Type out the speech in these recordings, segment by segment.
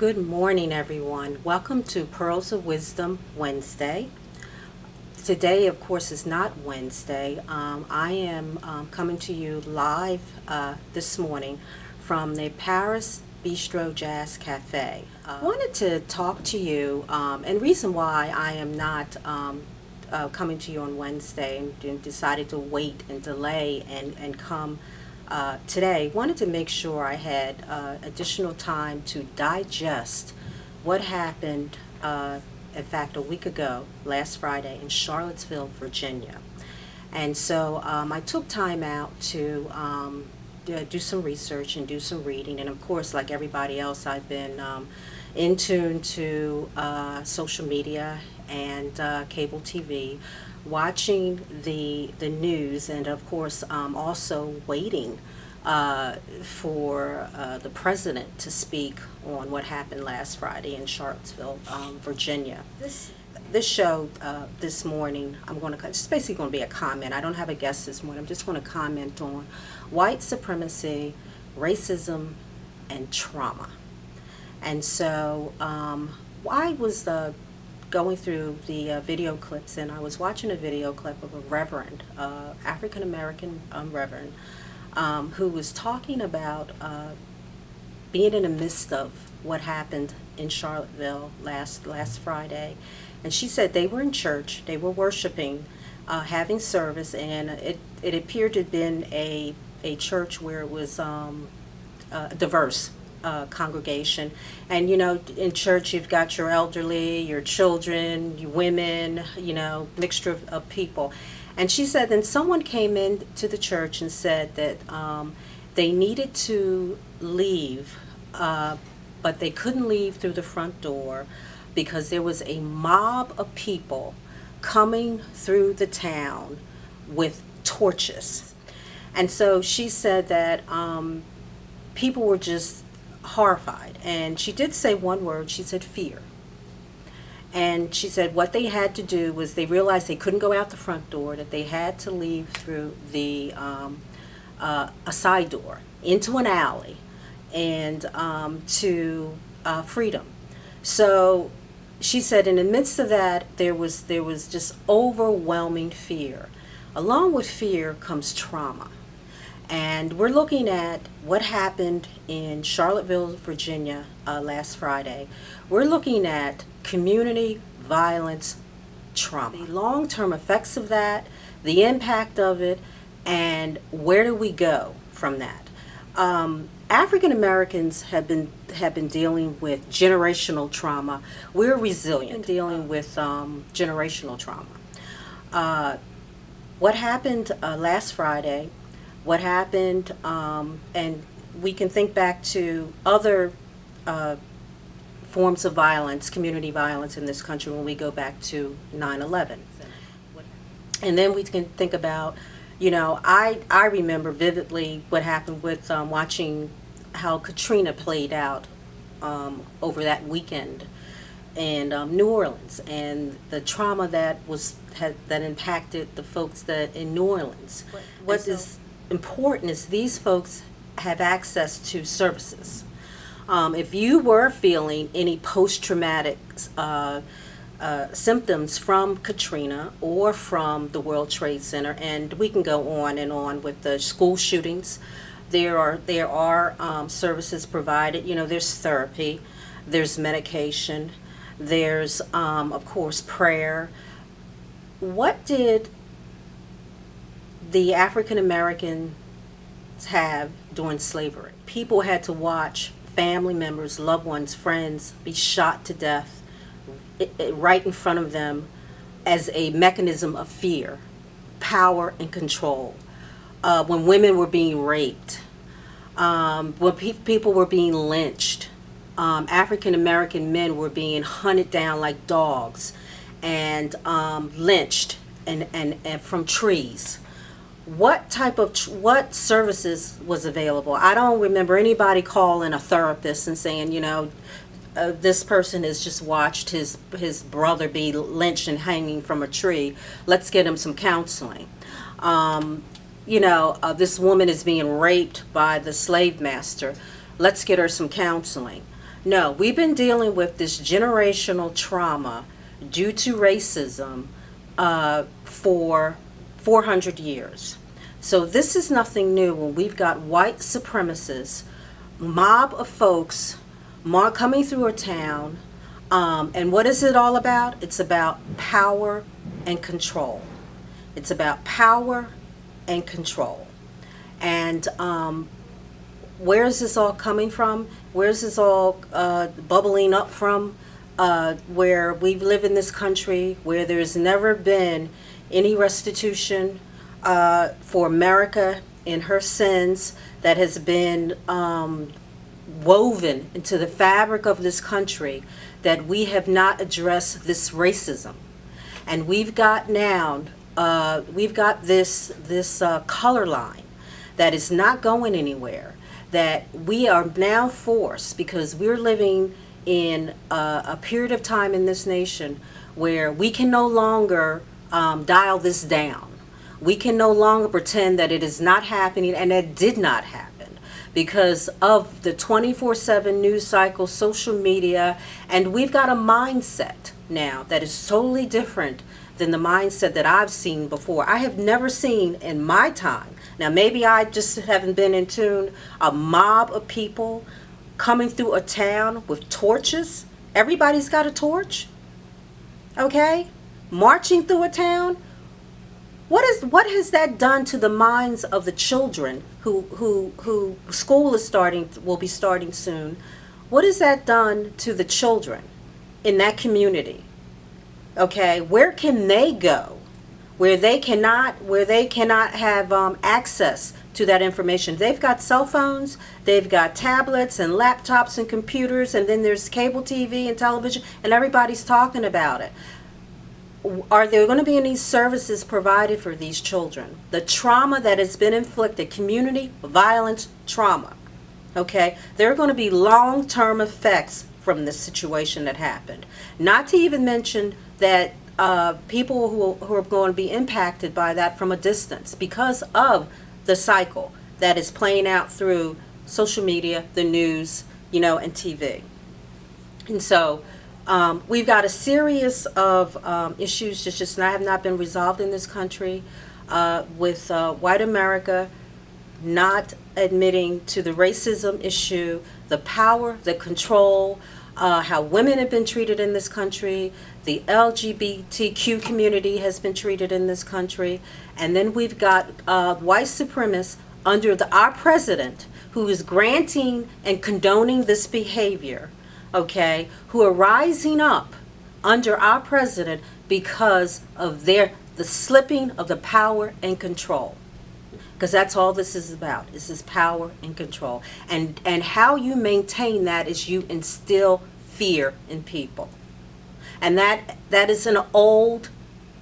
Good morning, everyone. Welcome to Pearls of Wisdom Wednesday. Today, of course, is not Wednesday. I am coming to you live this morning from the Paris Bistro Jazz Cafe. I wanted to talk to you, and reason why I am not coming to you on Wednesday and decided to wait and delay and come today, wanted to make sure I had additional time to digest what happened, in fact, a week ago, last Friday, in Charlottesville, Virginia. And so I took time out to do some research and do some reading. And of course, like everybody else, I've been in tune to social media and cable TV, watching the news, and of course also waiting for the president to speak on what happened last Friday in Charlottesville, Virginia. This show this morning, it's basically going to be a comment. I don't have a guest this morning. I'm just going to comment on white supremacy, racism, and trauma. And so I was going through the video clips, and I was watching a video clip of a reverend, African-American reverend, who was talking about being in the midst of what happened in Charlottesville last Friday. And she said they were in church, they were worshiping, having service, and it appeared to have been a church where it was diverse congregation. And you know, in church you've got your elderly, your children, your women, you know, mixture of people. And she said then someone came in to the church and said that they needed to leave, but they couldn't leave through the front door because there was a mob of people coming through the town with torches. And so she said that people were just horrified. And she did say one word. She said fear. And she said what they had to do was they realized they couldn't go out the front door, that they had to leave through the a side door into an alley and to freedom. So she said in the midst of that there was just overwhelming fear. Along with fear comes trauma. And we're looking at what happened in Charlottesville, Virginia last Friday. We're looking at community violence trauma, the long-term effects of that, the impact of it, and where do we go from that? African Americans have been dealing with generational trauma. We're resilient dealing with generational trauma. What happened last Friday? What happened, and we can think back to other forms of violence, community violence in this country when we go back to 9/11. And then we can think about, you know, I remember vividly what happened with watching how Katrina played out over that weekend in New Orleans, and the trauma that impacted the folks that in New Orleans. What is important is these folks have access to services. If you were feeling any post-traumatic symptoms from Katrina or from the World Trade Center, and we can go on and on with the school shootings, there are services provided. You know, there's therapy, there's medication, there's of course prayer. What did the African Americans have during slavery? People had to watch family members, loved ones, friends be shot to death right in front of them as a mechanism of fear, power, and control. When women were being raped, when people were being lynched, African American men were being hunted down like dogs and lynched and from trees. What services was available? I don't remember anybody calling a therapist and saying, you know, this person has just watched his brother be lynched and hanging from a tree. Let's get him some counseling. This woman is being raped by the slave master. Let's get her some counseling. No, we've been dealing with this generational trauma due to racism for 400 years. So this is nothing new when we've got white supremacists, mob of folks coming through a town. And what is it all about? It's about power and control. It's about power and control. And where is this all coming from? Where is this all bubbling up from? Where we live in this country where there's never been any restitution for America in her sins that has been woven into the fabric of this country, that we have not addressed this racism. And we've got this color line that is not going anywhere, that we are now forced, because we're living in a period of time in this nation where we can no longer dial this down. We can no longer pretend that it is not happening, and it did not happen because of the 24/7 news cycle, social media, and we've got a mindset now that is totally different than the mindset that I've seen before. I have never seen in my time, now maybe I just haven't been in tune, a mob of people coming through a town with torches. Everybody's got a torch, okay? Marching through a town. What has that done to the minds of the children who school will be starting soon? What has that done to the children in that community? Okay, where can they go where they cannot have access to that information? They've got cell phones, they've got tablets and laptops and computers, and then there's cable TV and television, and everybody's talking about it. Are there going to be any services provided for these children? The trauma that has been inflicted, community violence trauma, okay? There are going to be long-term effects from this situation that happened. Not to even mention that people who are going to be impacted by that from a distance because of the cycle that is playing out through social media, the news, and TV. And so we've got a series of issues that just have not been resolved in this country, with white America not admitting to the racism issue, the power, the control, how women have been treated in this country, the LGBTQ community has been treated in this country, and then we've got white supremacists under our president who is granting and condoning this behavior, okay, who are rising up under our president because of the slipping of the power and control. Because that's all this is about. This is power and control. And how you maintain that is you instill fear in people. And that is an old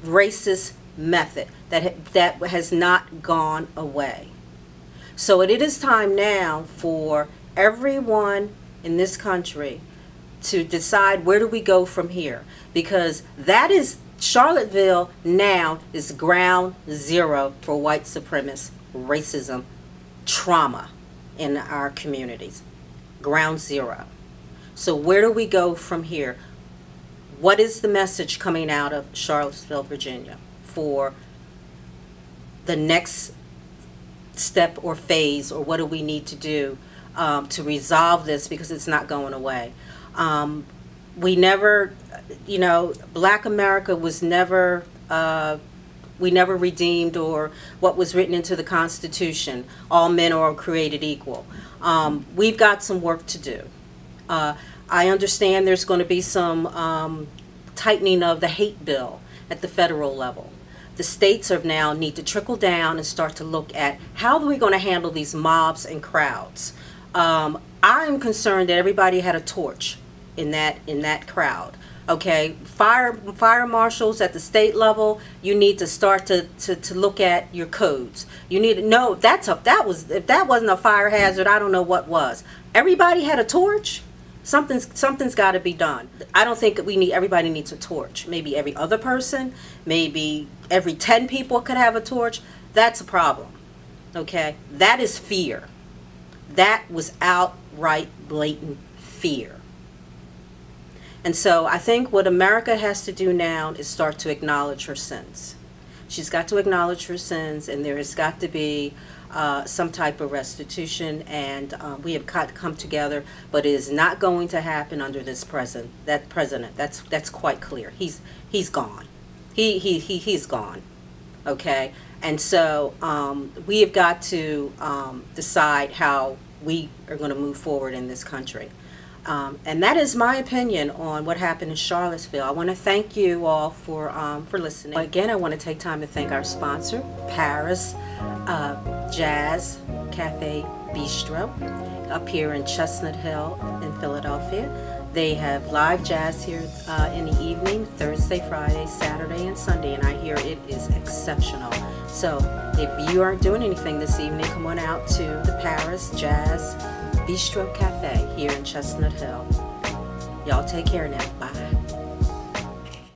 racist method that has not gone away. So it is time now for everyone in this country to decide, where do we go from here? Because that is, Charlottesville now is ground zero for white supremacist racism trauma in our communities. Ground zero. So where do we go from here? What is the message coming out of Charlottesville, Virginia, for the next step or phase, or what do we need to do to resolve this, because it's not going away? We never, Black America was never, we never redeemed, or what was written into the Constitution, all men are created equal. We've got some work to do. I understand there's going to be some tightening of the hate bill at the federal level. The states now need to trickle down and start to look at how are we going to handle these mobs and crowds. I'm concerned that everybody had a torch in that crowd. Okay, fire marshals at the state level, you need to start to look at your codes. You need to know if that wasn't a fire hazard, I don't know what was. Everybody had a torch. Something's got to be done. I don't think everybody needs a torch. Maybe every other person, maybe every 10 people could have a torch. That's a problem. Okay, that is fear. That was outright blatant fear. And so I think what America has to do now is start to acknowledge her sins. She's got to acknowledge her sins, and there has got to be some type of restitution, and we have got to come together. But it is not going to happen under this president. That's quite clear. He's gone. He's gone. Okay, and so we have got to decide how we are going to move forward in this country. And that is my opinion on what happened in Charlottesville. I want to thank you all for listening. Again, I want to take time to thank our sponsor, Paris Jazz Cafe Bistro, up here in Chestnut Hill in Philadelphia. They have live jazz here in the evening, Thursday, Friday, Saturday, and Sunday, and I hear it is exceptional. So if you aren't doing anything this evening, come on out to the Paris Jazz Bistro Cafe here in Chestnut Hill. Y'all take care now. Bye.